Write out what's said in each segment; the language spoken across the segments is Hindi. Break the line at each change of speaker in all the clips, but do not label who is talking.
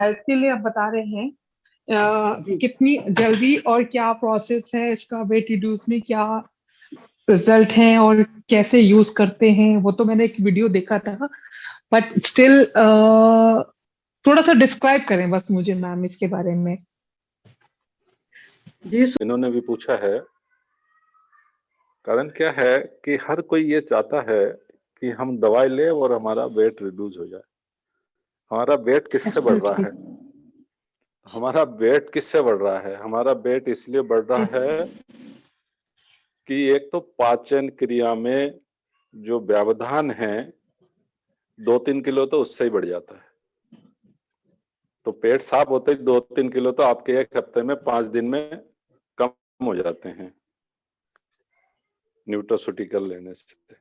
हेल्थ के लिए आप बता रहे हैं,
जी
कितनी जल्दी और क्या प्रोसेस है इसका वेट रिड्यूस में, क्या रिजल्ट हैं और कैसे यूज करते हैं, वो तो मैंने एक वीडियो देखा था। बट स्टिल थोड़ा सा डिस्क्राइब करें बस मुझे मैम इसके बारे में।
जी
इन्होंने भी पूछा है। कारण क्या है कि हर कोई ये चाहता है कि हम दवाई ले और हमारा वेट रिड्यूस हो जाए। हमारा वेट किससे बढ़ रहा है? हमारा वेट किससे बढ़ रहा है? हमारा वेट इसलिए बढ़ रहा है कि एक तो पाचन क्रिया में जो व्यवधान है 2-3 किलो तो उससे ही बढ़ जाता है। तो पेट साफ होते ही 2-3 किलो तो आपके एक हफ्ते में 5 दिन में कम हो जाते हैं न्यूट्रास्यूटिकल लेने से।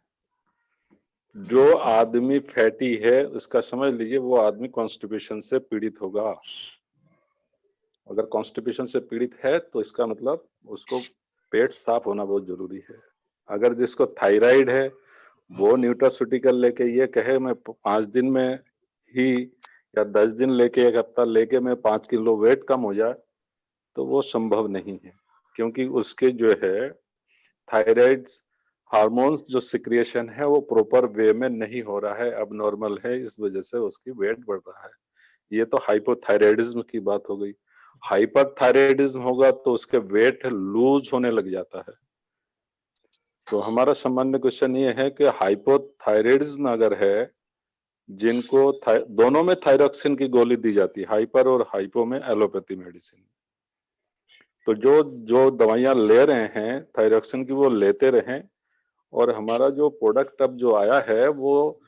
जो आदमी फैटी है उसका समझ लीजिए वो आदमी कॉन्स्टिपेशन से पीड़ित होगा। अगर कॉन्स्टिपेशन से पीड़ित है तो इसका मतलब उसको पेट साफ होना बहुत जरूरी है। अगर जिसको थायराइड है वो न्यूट्रास्यूटिकल लेके ये कहे मैं 5 दिन में ही या 10 दिन लेके 1 हफ्ता लेके मैं 5 किलो वेट कम हो जाए तो वो संभव नहीं है, क्योंकि उसके जो है थायराइड हार्मोन्स जो सिक्रिएशन है वो प्रॉपर वे में नहीं हो रहा है, अब नॉर्मल है, इस वजह से उसकी वेट बढ़ रहा है। ये तो हाइपोथायराइडिज्म की बात हो गई। हाइपरथायराइडिज्म होगा तो उसके वेट लूज होने लग जाता है। तो हमारा सामान्य क्वेश्चन ये है कि हाइपोथायराइडिज्म अगर है, जिनको दोनों में थायरोक्सिन की गोली दी जाती है, हाइपर और हाइपो में एलोपैथी मेडिसिन, तो जो जो दवाइयां ले रहे हैं थायरोक्सिन की वो लेते रहें। और हमारा जो प्रोडक्ट अब जो आया है वो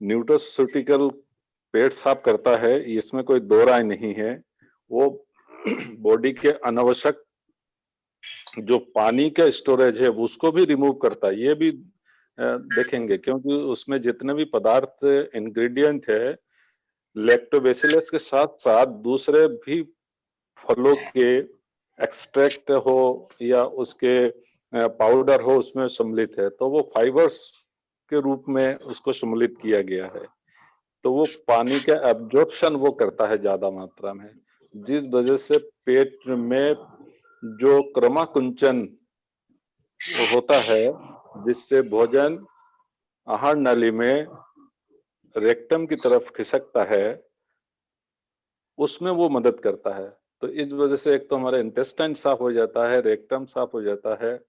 न्यूट्रास्यूटिकल पेट साफ करता है, इसमें कोई दो राय नहीं है। वो बॉडी के अनावश्यक जो पानी का स्टोरेज है उसको भी रिमूव करता है, ये भी देखेंगे, क्योंकि उसमें जितने भी पदार्थ इंग्रेडिएंट है लैक्टोबैसिलस के साथ साथ दूसरे भी फलों के एक्सट्रैक्ट हो या उसके पाउडर हो उसमें सम्मिलित है, तो वो फाइबर्स के रूप में उसको सम्मिलित किया गया है। तो वो पानी का एब्जॉर्प्शन वो करता है ज्यादा मात्रा में, जिस वजह से पेट में जो क्रमाकुंचन होता है जिससे भोजन आहार नली में रेक्टम की तरफ खिसकता है, उसमें वो मदद करता है। तो इस वजह से एक तो हमारा इंटेस्टाइन साफ हो जाता है, रेक्टम साफ हो जाता है,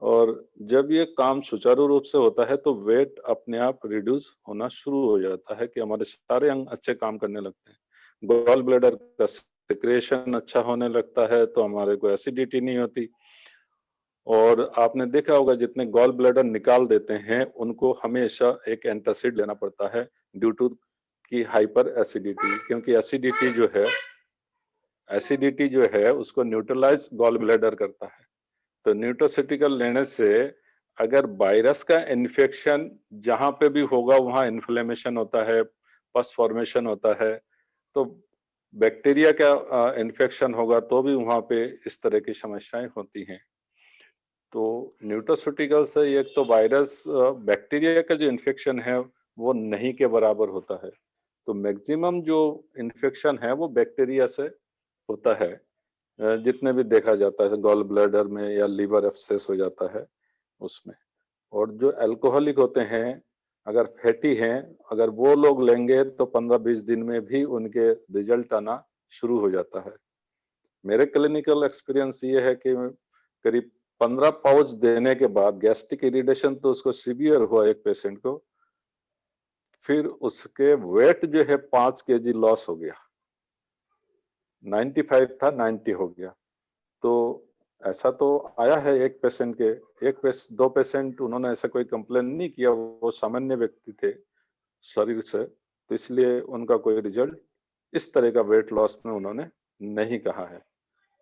और जब ये काम सुचारू रूप से होता है तो वेट अपने आप रिड्यूस होना शुरू हो जाता है कि हमारे सारे अंग अच्छे काम करने लगते हैं। गॉल ब्लैडर का सिक्रेशन अच्छा होने लगता है तो हमारे को एसिडिटी नहीं होती। और आपने देखा होगा जितने गॉल ब्लैडर निकाल देते हैं उनको हमेशा एक एंटासिड लेना पड़ता है ड्यू टू की हाइपर एसिडिटी, क्योंकि एसिडिटी जो है उसको न्यूट्रलाइज गॉल ब्लैडर करता है। तो न्यूट्रास्यूटिकल लेने से अगर वायरस का इन्फेक्शन जहां पे भी होगा वहां इन्फ्लेमेशन होता है, पस फॉर्मेशन होता है, तो बैक्टीरिया का इन्फेक्शन होगा तो भी वहां पे इस तरह की समस्याएं होती हैं। तो न्यूट्रास्यूटिकल से एक तो वायरस बैक्टीरिया का जो इन्फेक्शन है वो नहीं के बराबर होता है, तो मैक्सिमम जो इन्फेक्शन है वो बैक्टीरिया से होता है जितने भी देखा जाता है गॉल ब्लैडर में या लीवर एब्सेस हो जाता है उसमें। और जो अल्कोहलिक होते हैं अगर फैटी हैं, अगर वो लोग लेंगे तो 15-20 दिन में भी उनके रिजल्ट आना शुरू हो जाता है। मेरे क्लिनिकल एक्सपीरियंस ये है कि करीब 15 पाउच देने के बाद गैस्ट्रिक इरिटेशन तो उसको सीवियर हुआ एक पेशेंट को, फिर उसके वेट जो है 5 केजी लॉस हो गया, 95 था 90 हो गया। तो ऐसा तो आया है एक पेशेंट के, दो पेशेंट उन्होंने ऐसा कोई कंप्लेन नहीं किया, वो सामान्य व्यक्ति थे शरीर से, तो इसलिए उनका कोई रिजल्ट इस तरह का वेट लॉस में उन्होंने नहीं कहा है।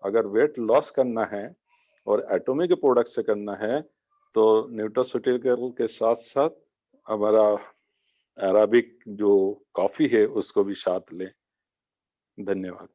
अगर वेट लॉस करना है और एटॉमिक के प्रोडक्ट से करना है तो न्यूट्रास्यूटिकल के साथ साथ हमारा अराबिक जो कॉफी है उसको भी साथ लें। धन्यवाद।